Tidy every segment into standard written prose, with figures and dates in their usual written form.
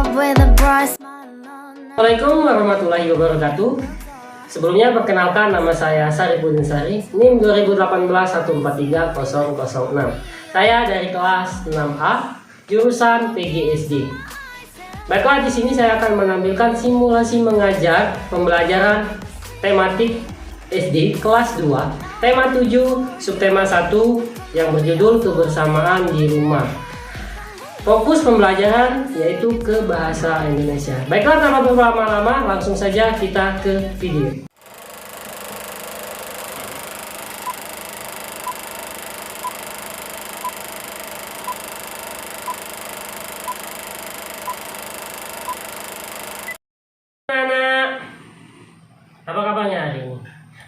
Assalamualaikum warahmatullahi wabarakatuh. Sebelumnya perkenalkan, nama saya Saripudin Sari, NIM 2018143006. Saya dari kelas 6A, jurusan PGSD. Baiklah, di sini saya akan menampilkan simulasi mengajar pembelajaran tematik SD kelas 2, tema 7, subtema 1 yang berjudul kebersamaan di rumah. Fokus pembelajaran yaitu ke bahasa Indonesia. Baiklah, tanpa berlama-lama, langsung saja kita ke video. Anak, apa kabarnya hari ini?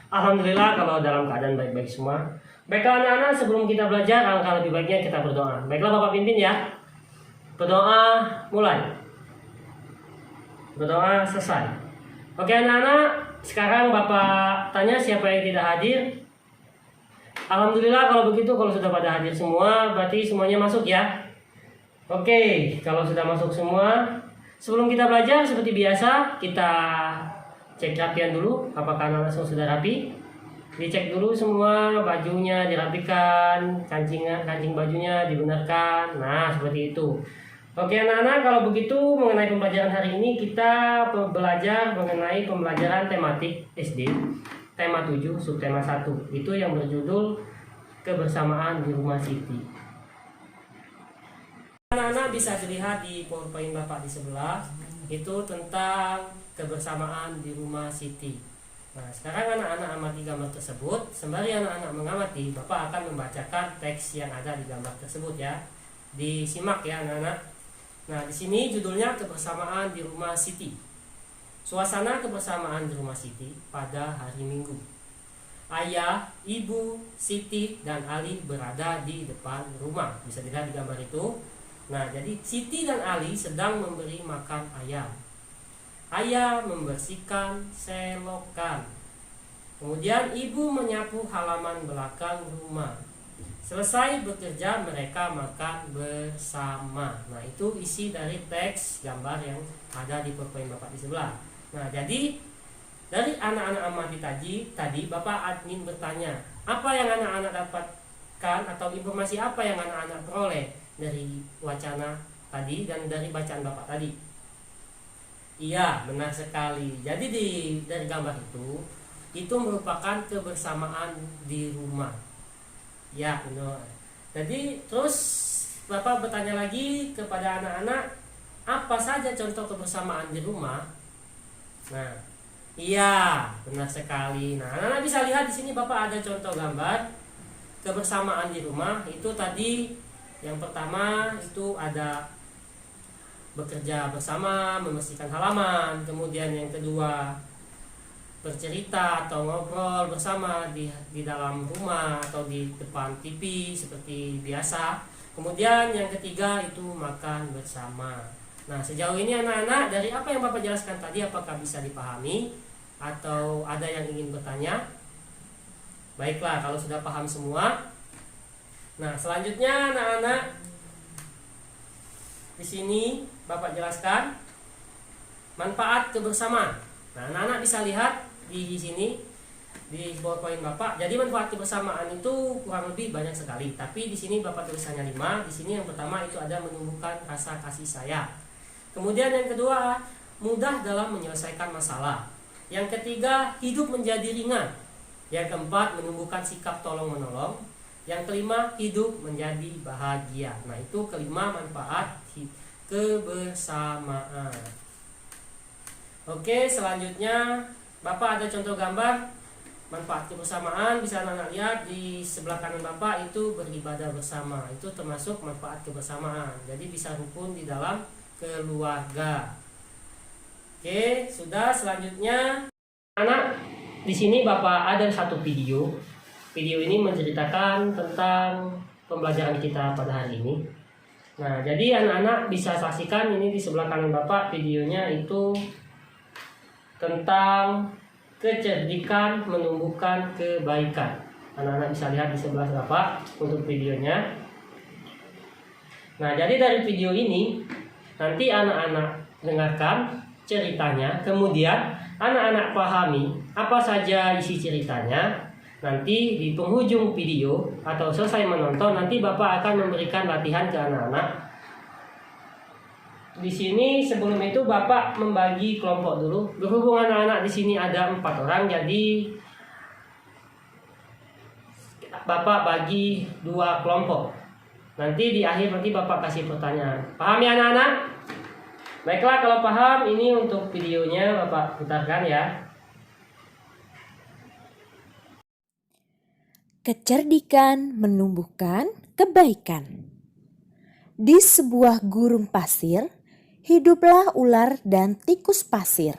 Alhamdulillah kalau dalam keadaan baik-baik semua. Baiklah anak-anak, sebelum kita belajar, alangkah lebih baiknya kita berdoa. Baiklah Bapak pimpin ya. Berdoa mulai. Berdoa selesai. Oke anak-anak, sekarang Bapak tanya siapa yang tidak hadir. Alhamdulillah kalau begitu, kalau sudah pada hadir semua, berarti semuanya masuk ya. Oke, kalau sudah masuk semua, sebelum kita belajar seperti biasa, kita cek rapian dulu, apakah anak-anak semua sudah rapi. Dicek dulu semua, bajunya dirapikan, kancing bajunya dibenarkan. Nah, seperti itu. Oke anak-anak, kalau begitu mengenai pembelajaran hari ini kita belajar mengenai pembelajaran tematik SD, tema 7, subtema 1. Itu yang berjudul kebersamaan di rumah Siti. Anak-anak bisa dilihat di PowerPoint Bapak di sebelah, itu tentang kebersamaan di rumah Siti. Nah, sekarang anak-anak amati gambar tersebut. Sembari anak-anak mengamati, Bapak akan membacakan teks yang ada di gambar tersebut ya. Disimak ya anak-anak. Nah, di sini judulnya kebersamaan di rumah Siti. Suasana kebersamaan di rumah Siti pada hari Minggu. Ayah, ibu, Siti, dan Ali berada di depan rumah. Bisa dilihat di gambar itu. Nah, jadi Siti dan Ali sedang memberi makan ayam. Ayah membersihkan selokan. Kemudian ibu menyapu halaman belakang rumah. Selesai bekerja, mereka makan bersama. Nah, itu isi dari teks gambar yang ada di PowerPoint Bapak di sebelah. Nah, jadi dari anak-anak amati tadi Bapak admin bertanya, apa yang anak-anak dapatkan atau informasi apa yang anak-anak peroleh dari wacana tadi dan dari bacaan Bapak tadi? Iya, benar sekali. Jadi dari gambar itu merupakan kebersamaan di rumah. Ya, benar. Jadi terus Bapak bertanya lagi kepada anak-anak, apa saja contoh kebersamaan di rumah? Nah, iya, benar sekali. Nah, anak-anak bisa lihat di sini Bapak ada contoh gambar kebersamaan di rumah. Itu tadi yang pertama itu ada bekerja bersama, membersihkan halaman. Kemudian yang kedua, bercerita atau ngobrol bersama di dalam rumah atau di depan TV seperti biasa. Kemudian yang ketiga itu makan bersama. Nah, sejauh ini anak-anak, dari apa yang Bapak jelaskan tadi, apakah bisa dipahami atau ada yang ingin bertanya? Baiklah, kalau sudah paham semua. Nah, selanjutnya anak-anak, di sini Bapak jelaskan manfaat kebersamaan. Nah, anak-anak bisa lihat di sini di PowerPoint Bapak. Jadi manfaat kebersamaan itu kurang lebih banyak sekali. Tapi di sini Bapak tulisannya 5. Di sini yang pertama itu ada menumbuhkan rasa kasih sayang. Kemudian yang kedua, mudah dalam menyelesaikan masalah. Yang ketiga, hidup menjadi ringan. Yang keempat, menumbuhkan sikap tolong-menolong. Yang kelima, hidup menjadi bahagia. Nah, itu kelima manfaat kebersamaan. Oke, selanjutnya Bapak ada contoh gambar manfaat kebersamaan. Bisa anak-anak lihat di sebelah kanan Bapak itu beribadah bersama. Itu termasuk manfaat kebersamaan. Jadi bisa rukun di dalam keluarga. Oke, sudah. Selanjutnya anak, di sini Bapak ada satu video. Video ini menceritakan tentang pembelajaran kita pada hari ini. Nah, jadi anak-anak bisa saksikan ini di sebelah kanan Bapak, videonya itu tentang kecerdikan menumbuhkan kebaikan. Anak-anak bisa lihat di sebelah Bapak untuk videonya. Nah, jadi dari video ini nanti anak-anak dengarkan ceritanya, kemudian anak-anak pahami apa saja isi ceritanya. Nanti di penghujung video atau selesai menonton, nanti Bapak akan memberikan latihan ke anak-anak. Di sini sebelum itu Bapak membagi kelompok dulu. Berhubung anak-anak di sini ada 4 orang, jadi Bapak bagi 2 kelompok. Nanti di akhir Bapak kasih pertanyaan. Paham ya anak-anak? Baiklah, kalau paham, ini untuk videonya Bapak putarkan ya. Kecerdikan menumbuhkan kebaikan. Di sebuah gurun pasir, hiduplah ular dan tikus pasir.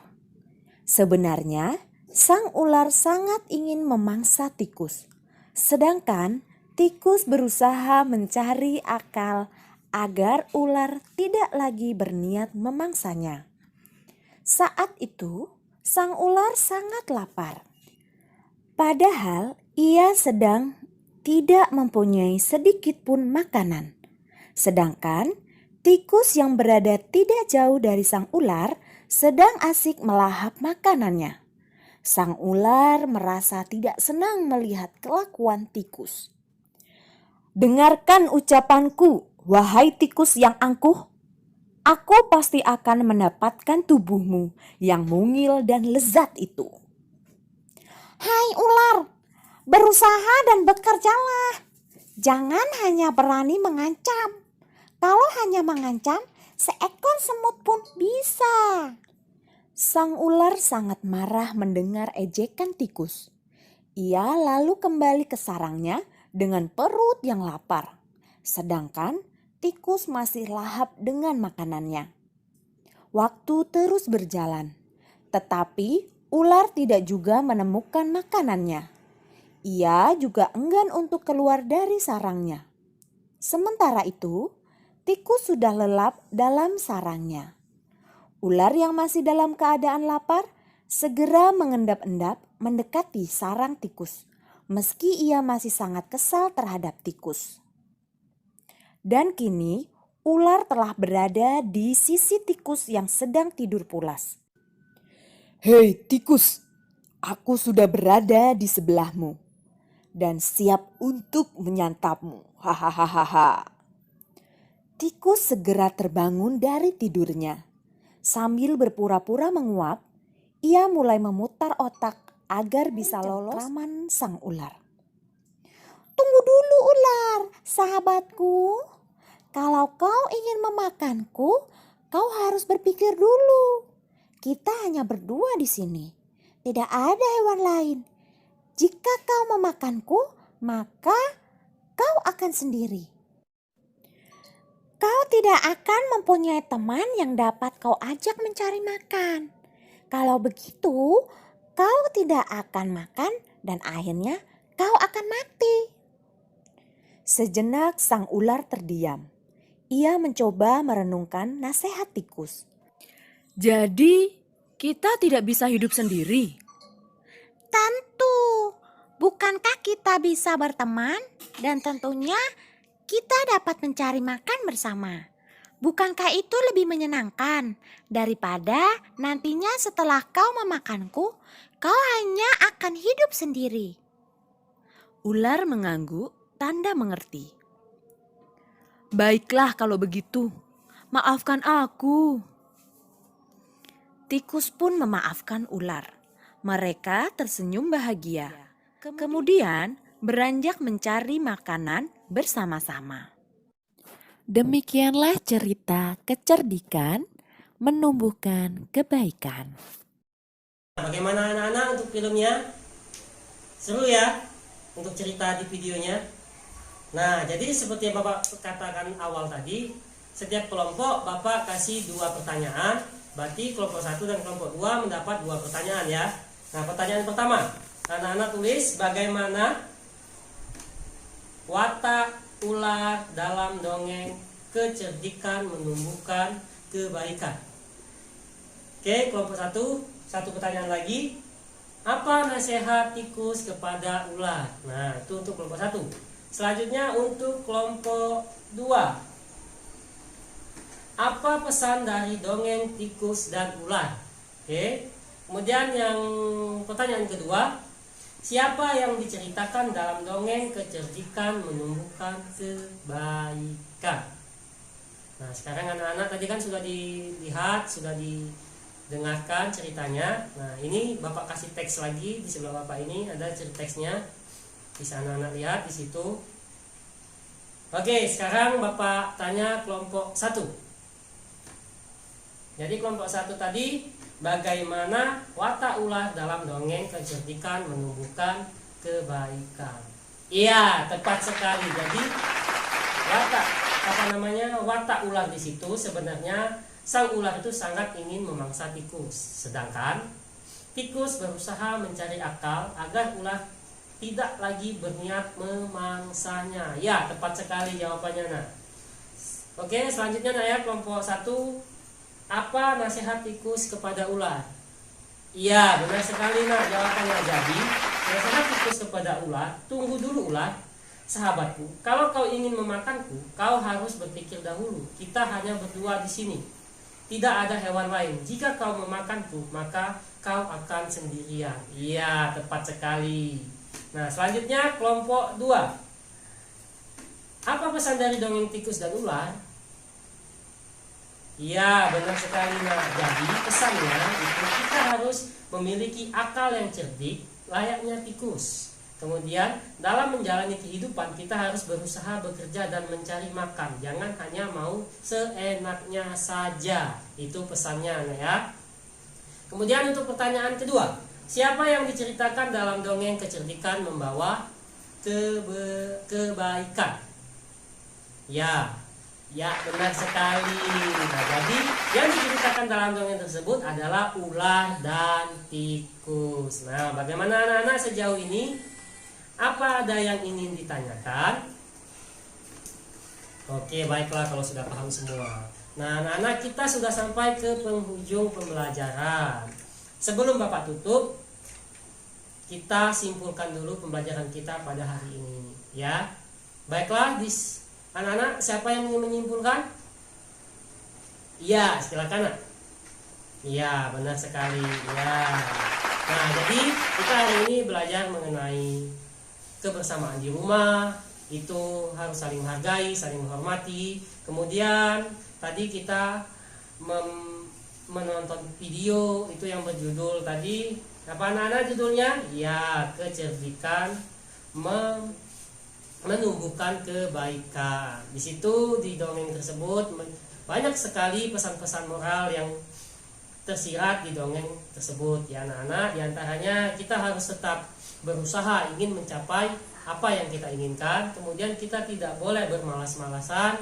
Sebenarnya, sang ular sangat ingin memangsa tikus, sedangkan tikus berusaha mencari akal agar ular tidak lagi berniat memangsanya. Saat itu, sang ular sangat lapar. Padahal ia sedang tidak mempunyai sedikit pun makanan. Sedangkan tikus yang berada tidak jauh dari sang ular sedang asik melahap makanannya. Sang ular merasa tidak senang melihat kelakuan tikus. "Dengarkan ucapanku, wahai tikus yang angkuh. Aku pasti akan mendapatkan tubuhmu yang mungil dan lezat itu." "Hai ular, berusaha dan bekerjalah. Jangan hanya berani mengancam. Kalau hanya mengancam, seekor semut pun bisa." Sang ular sangat marah mendengar ejekan tikus. Ia lalu kembali ke sarangnya dengan perut yang lapar. Sedangkan tikus masih lahap dengan makanannya. Waktu terus berjalan, tetapi ular tidak juga menemukan makanannya. Ia juga enggan untuk keluar dari sarangnya. Sementara itu, tikus sudah lelap dalam sarangnya. Ular yang masih dalam keadaan lapar segera mengendap-endap mendekati sarang tikus, meski ia masih sangat kesal terhadap tikus. Dan kini ular telah berada di sisi tikus yang sedang tidur pulas. "Hei tikus, aku sudah berada di sebelahmu dan siap untuk menyantapmu. Hahaha." Tikus segera terbangun dari tidurnya. Sambil berpura-pura menguap, ia mulai memutar otak agar bisa lolos cengkraman sang ular. "Tunggu dulu ular, sahabatku. Kalau kau ingin memakanku, kau harus berpikir dulu. Kita hanya berdua di sini. Tidak ada hewan lain. Jika kau memakanku, maka kau akan sendiri. Kau tidak akan mempunyai teman yang dapat kau ajak mencari makan. Kalau begitu, kau tidak akan makan dan akhirnya kau akan mati." Sejenak sang ular terdiam. Ia mencoba merenungkan nasihat tikus. "Jadi, kita tidak bisa hidup sendiri?" "Tentu, bukankah kita bisa berteman dan tentunya kita dapat mencari makan bersama? Bukankah itu lebih menyenangkan daripada nantinya setelah kau memakanku, kau hanya akan hidup sendiri?" Ular mengangguk, tanda mengerti. "Baiklah kalau begitu, maafkan aku." Tikus pun memaafkan ular. Mereka tersenyum bahagia. Kemudian beranjak mencari makanan bersama-sama. Demikianlah cerita kecerdikan menumbuhkan kebaikan. Bagaimana anak-anak untuk filmnya? Seru ya untuk cerita di videonya. Nah, jadi seperti yang Bapak katakan awal tadi, setiap kelompok Bapak kasih 2 pertanyaan. Berarti kelompok 1 dan kelompok 2 mendapat 2 pertanyaan ya. Nah, pertanyaan pertama, anak-anak tulis bagaimana watak ular dalam dongeng kecerdikan menumbuhkan kebaikan. Oke, kelompok 1, satu pertanyaan lagi. Apa nasihat tikus kepada ular? Nah, itu untuk kelompok 1. Selanjutnya untuk kelompok 2. apa pesan dari dongeng tikus dan ular? Oke. Kemudian yang pertanyaan kedua, siapa yang diceritakan dalam dongeng kecerdikan menumbuhkan kebaikan? Nah, sekarang anak-anak tadi kan sudah dilihat, sudah didengarkan ceritanya. Nah, ini Bapak kasih teks lagi di sebelah Bapak ini ada teksnya. Bisa anak-anak lihat di situ. Oke, sekarang Bapak tanya kelompok 1. Jadi kelompok 1 tadi, bagaimana watak ular dalam dongeng kecerdikan menumbuhkan kebaikan? Iya, tepat sekali. Jadi watak ular di situ sebenarnya sang ular itu sangat ingin memangsa tikus. Sedangkan tikus berusaha mencari akal agar ular tidak lagi berniat memangsanya. Ya, tepat sekali jawabannya, Nak. Oke, selanjutnya Nak ya, kelompok 1. Apa nasihat tikus kepada ular? Iya, benar sekali Nak jawabannya. Jadi, nasihat tikus kepada ular, tunggu dulu ular, sahabatku. Kalau kau ingin memakanku, kau harus berpikir dahulu. Kita hanya berdua di sini. Tidak ada hewan lain. Jika kau memakanku, maka kau akan sendirian. Iya, tepat sekali. Nah, selanjutnya kelompok 2. Apa pesan dari dongeng tikus dan ular? Iya, benar sekali Nah. Jadi pesannya itu kita harus memiliki akal yang cerdik layaknya tikus. Kemudian dalam menjalani kehidupan kita harus berusaha bekerja dan mencari makan. Jangan hanya mau seenaknya saja. Itu pesannya Nah ya. Kemudian untuk pertanyaan kedua, siapa yang diceritakan dalam dongeng kecerdikan membawa kebaikan? Ya, benar sekali. Nah, jadi yang diceritakan dalam dongeng tersebut adalah ular dan tikus. Nah, bagaimana anak-anak sejauh ini? Apa ada yang ingin ditanyakan? Oke, baiklah kalau sudah paham semua. Nah, anak-anak kita sudah sampai ke penghujung pembelajaran. Sebelum Bapak tutup, kita simpulkan dulu pembelajaran kita pada hari ini, ya. Baiklah, anak-anak, siapa yang ingin menyimpulkan? Iya, silakan Nak. Iya, benar sekali. Ya. Nah, jadi kita hari ini belajar mengenai kebersamaan di rumah, itu harus saling menghargai, saling menghormati. Kemudian tadi kita menonton video itu yang berjudul tadi apa anak-anak judulnya? Ya, kecerdikan menumbuhkan kebaikan. Di situ di dongeng tersebut banyak sekali pesan-pesan moral yang tersirat di dongeng tersebut ya anak-anak. Di antaranya kita harus tetap berusaha ingin mencapai apa yang kita inginkan. Kemudian kita tidak boleh bermalas-malasan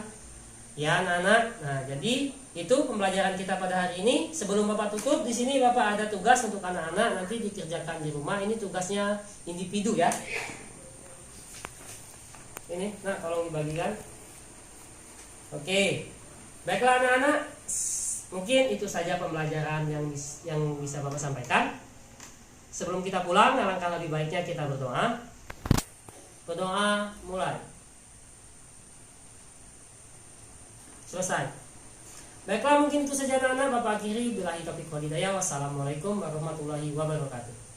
ya anak-anak. Nah, jadi itu pembelajaran kita pada hari ini. Sebelum Bapak tutup, di sini Bapak ada tugas untuk anak-anak nanti dikerjakan di rumah. Ini tugasnya individu ya. Ini, nah tolong dibagikan. Oke, baiklah anak-anak. Mungkin itu saja pembelajaran yang bisa Bapak sampaikan. Sebelum kita pulang, alangkah lebih baiknya kita berdoa. Berdoa mulai. Selesai. Baiklah, mungkin itu saja anak-anak. Bapak akhiri billahi taufiq wal hidayah. Wassalamualaikum warahmatullahi wabarakatuh.